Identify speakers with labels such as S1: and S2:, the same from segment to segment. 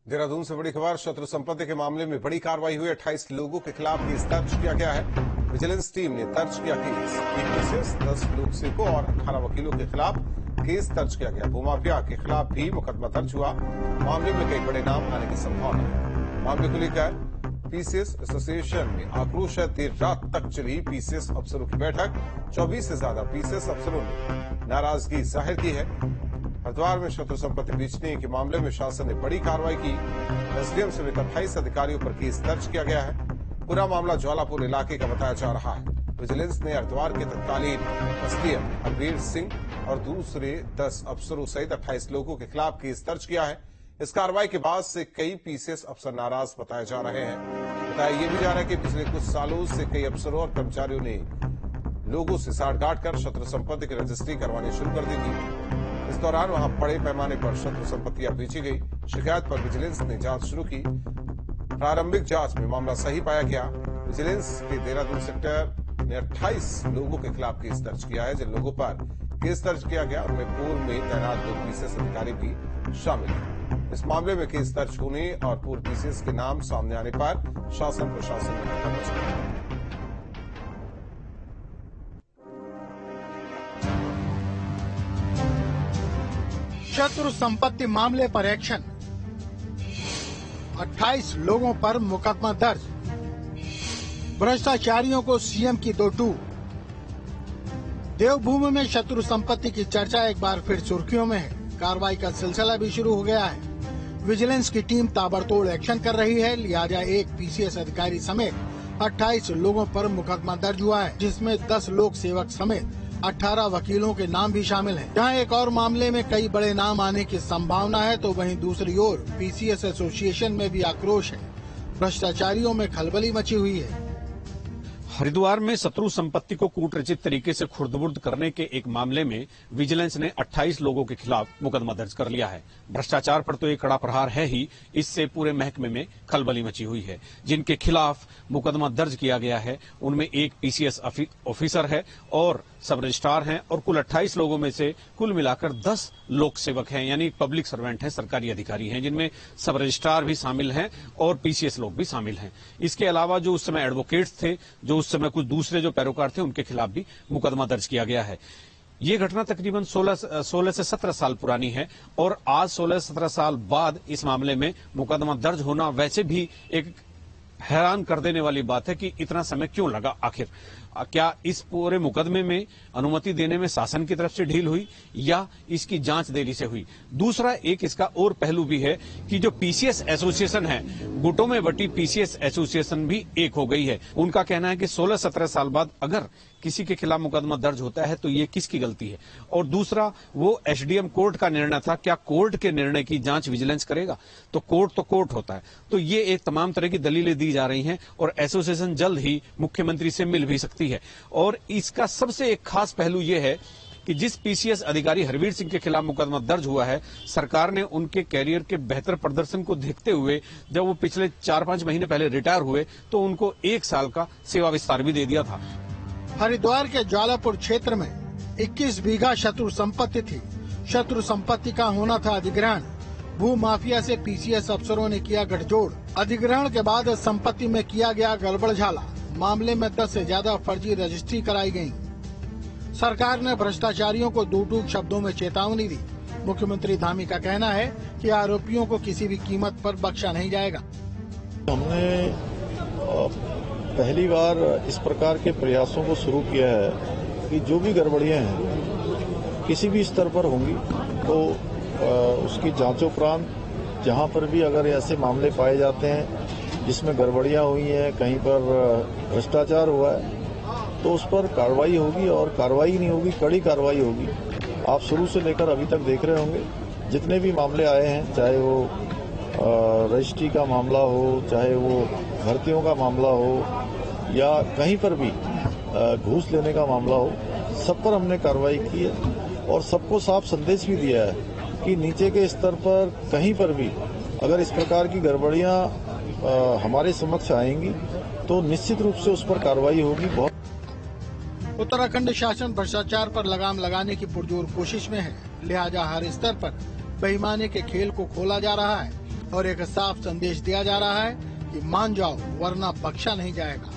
S1: देहरादून से बड़ी खबर। शत्रु संपत्ति के मामले में बड़ी कार्रवाई हुई। 28 लोगों के खिलाफ केस दर्ज किया गया है। विजिलेंस टीम ने दर्ज किया केस। 10 लोक सेवकों और 18 वकीलों के खिलाफ केस दर्ज किया गया। भूमाफिया के खिलाफ भी मुकदमा दर्ज हुआ। मामले में कई बड़े नाम आने की संभावना है। मामले को लेकर पीसीएस एसोसिएशन में आक्रोश है। देर रात तक चली पीसीएस अफसरों की बैठक। 24 से ज्यादा पीसीएस अफसरों ने नाराजगी जाहिर की है। हरिद्वार में शत्रु संपत्ति बेचने के मामले में शासन ने बड़ी कार्रवाई की। एसडीएम समेत 28 अधिकारियों पर केस दर्ज किया गया है। पूरा मामला ज्वालापुर इलाके का बताया जा रहा है। विजिलेंस ने हरिद्वार के तत्कालीन एसडीएम हरवीर सिंह और दूसरे 10 अफसरों सहित 28 लोगों के खिलाफ केस दर्ज किया है। इस कार्रवाई के बाद से कई पीसीएस अफसर नाराज बताए जा रहे हैं। बताया यह भी जा रहा है कि पिछले कुछ सालों से कई अफसरों और कर्मचारियों ने लोगों से साठगांठ कर शत्रु संपत्ति की रजिस्ट्री करवानी शुरू कर दी थी। इस दौरान वहां बड़े पैमाने पर शत्रु संपत्तियां बेची गई। शिकायत पर विजिलेंस ने जांच शुरू की। प्रारंभिक जांच में मामला सही पाया गया। विजिलेंस के देहरादून सेक्टर ने 28 लोगों के खिलाफ केस दर्ज किया है। जिन लोगों पर केस दर्ज किया गया उनमें पूर्व में तैनात 2 पीसीएस अधिकारी भी शामिल हैं। इस मामले में केस दर्ज होने और पूर्व पीसीएस के नाम सामने आने पर शासन प्रशासन में हड़कंप मच गया।
S2: शत्रु संपत्ति मामले पर एक्शन। 28 लोगों पर मुकदमा दर्ज। भ्रष्टाचारियों को सीएम की 2 टूक। देवभूमि में शत्रु संपत्ति की चर्चा एक बार फिर सुर्खियों में है। कार्रवाई का सिलसिला भी शुरू हो गया है। विजिलेंस की टीम ताबड़तोड़ एक्शन कर रही है। लिहाजा एक पीसीएस अधिकारी समेत 28 लोगों पर मुकदमा दर्ज हुआ है, जिसमें 10 लोक सेवक समेत 18 वकीलों के नाम भी शामिल हैं। जहां एक और मामले में कई बड़े नाम आने की संभावना है, तो वहीं दूसरी ओर पीसीएस एसोसिएशन में भी आक्रोश है। भ्रष्टाचारियों में खलबली मची हुई है।
S3: हरिद्वार में शत्रु संपत्ति को कूटरचित तरीके से खुर्द-बुर्द करने के एक मामले में विजिलेंस ने 28 लोगों के खिलाफ मुकदमा दर्ज कर लिया है। भ्रष्टाचार पर तो एक कड़ा प्रहार है ही, इससे पूरे महकमे में खलबली मची हुई है। जिनके खिलाफ मुकदमा दर्ज किया गया है उनमें एक पीसीएस ऑफिसर है और सब रजिस्ट्रार हैं और कुल 28 लोगों में से कुल मिलाकर 10 लोक सेवक हैं, यानी पब्लिक सर्वेंट हैं, सरकारी अधिकारी हैं, जिनमें सब रजिस्ट्रार भी शामिल हैं और पीसीएस लोग भी शामिल हैं। इसके अलावा जो उस समय एडवोकेट्स थे, जो उस समय कुछ दूसरे जो पैरोकार थे, उनके खिलाफ भी मुकदमा दर्ज किया गया है। ये घटना तकरीबन 16 से 17 साल पुरानी है और आज 16-17 साल बाद इस मामले में मुकदमा दर्ज होना वैसे भी एक हैरान कर देने वाली बात है कि इतना समय क्यों लगा। आखिर क्या इस पूरे मुकदमे में अनुमति देने में शासन की तरफ से ढील हुई या इसकी जांच देरी से हुई? दूसरा एक इसका और पहलू भी है कि जो पीसीएस एसोसिएशन है, गुटों में बटी पीसीएस एसोसिएशन भी एक हो गई है। उनका कहना है कि 16-17 साल बाद अगर किसी के खिलाफ मुकदमा दर्ज होता है तो ये किसकी गलती है? और दूसरा, वो एसडीएम कोर्ट का निर्णय था, क्या कोर्ट के निर्णय की जांच विजिलेंस करेगा? तो कोर्ट होता है। तो ये एक तमाम तरह की दलीलें दी जा रही हैं और एसोसिएशन जल्द ही मुख्यमंत्री से मिल भी सकती है। और इसका सबसे एक खास पहलू यह है कि जिस पीसीएस अधिकारी हरवीर सिंह के खिलाफ मुकदमा दर्ज हुआ है, सरकार ने उनके कैरियर के बेहतर प्रदर्शन को देखते हुए जब वो पिछले 4-5 महीने पहले रिटायर हुए तो उनको 1 साल का सेवा विस्तार भी दे दिया था।
S2: हरिद्वार के ज्वालापुर क्षेत्र में 21 बीघा शत्रु संपत्ति थी। शत्रु संपत्ति का होना था अधिग्रहण। भू माफिया से पीसीएस अफसरों ने किया गठजोड़। अधिग्रहण के बाद संपत्ति में किया गया गड़बड़झाला। मामले में 10 से ज्यादा फर्जी रजिस्ट्री कराई गयी। सरकार ने भ्रष्टाचारियों को 2 टूक शब्दों में चेतावनी दी। मुख्यमंत्री धामी का कहना है कि आरोपियों को किसी भी कीमत पर बख्शा नहीं जाएगा।
S4: हमने पहली बार इस प्रकार के प्रयासों को शुरू किया है कि जो भी गड़बड़ियां हैं किसी भी स्तर पर होंगी तो उसकी जांचोपरांत जहां पर भी अगर ऐसे मामले पाए जाते हैं जिसमें गड़बड़ियां हुई हैं, कहीं पर भ्रष्टाचार हुआ है, तो उस पर कार्रवाई होगी और कार्रवाई नहीं होगी, कड़ी कार्रवाई होगी। आप शुरू से लेकर अभी तक देख रहे होंगे जितने भी मामले आए हैं, चाहे वो रजिस्ट्री का मामला हो, चाहे वो भर्तियों का मामला हो या कहीं पर भी घूस लेने का मामला हो, सब पर हमने कार्रवाई की है और सबको साफ संदेश भी दिया है कि नीचे के स्तर पर कहीं पर भी अगर इस प्रकार की गड़बड़ियां हमारे समक्ष आएंगी तो निश्चित रूप से उस पर कार्रवाई होगी।
S2: उत्तराखंड शासन भ्रष्टाचार पर लगाम लगाने की पुरजोर कोशिश में है। लिहाजा हर स्तर पर बेईमानी के खेल को खोला जा रहा है। और एक साफ संदेश दिया जा रहा है कि मान जाओ वरना बख्शा नहीं जाएगा।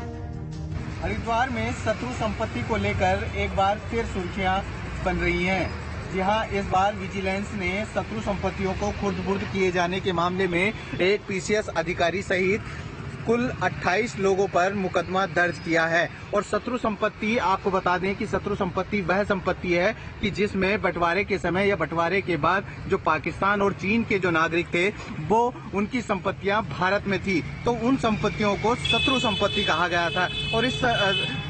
S5: हरिद्वार में शत्रु संपत्ति को लेकर एक बार फिर सुर्खियां बन रही हैं। जी हाँ, इस बार विजिलेंस ने शत्रु संपत्तियों को खुर्द-बुर्द किए जाने के मामले में एक पीसीएस अधिकारी सहित कुल 28 लोगों पर मुकदमा दर्ज किया है। और शत्रु संपत्ति, आपको बता दें कि शत्रु संपत्ति वह संपत्ति है कि जिसमें बंटवारे के समय या बंटवारे के बाद जो पाकिस्तान और चीन के जो नागरिक थे वो उनकी संपत्तियां भारत में थी, तो उन संपत्तियों को शत्रु संपत्ति कहा गया था। और इस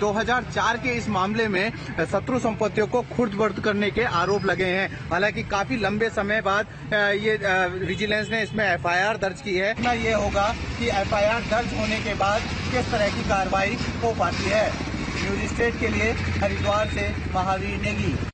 S5: 2004 के इस मामले में शत्रु संपत्तियों को खुर्द-बुर्द करने के आरोप लगे हैं। हालांकि काफी लंबे समय बाद ये विजिलेंस ने इसमें एफआईआर दर्ज की है। ना ये होगा कि एफआईआर दर्ज होने के बाद किस तरह की कार्रवाई हो पाती है। न्यूज स्टेट के लिए हरिद्वार से महावीर नेगी।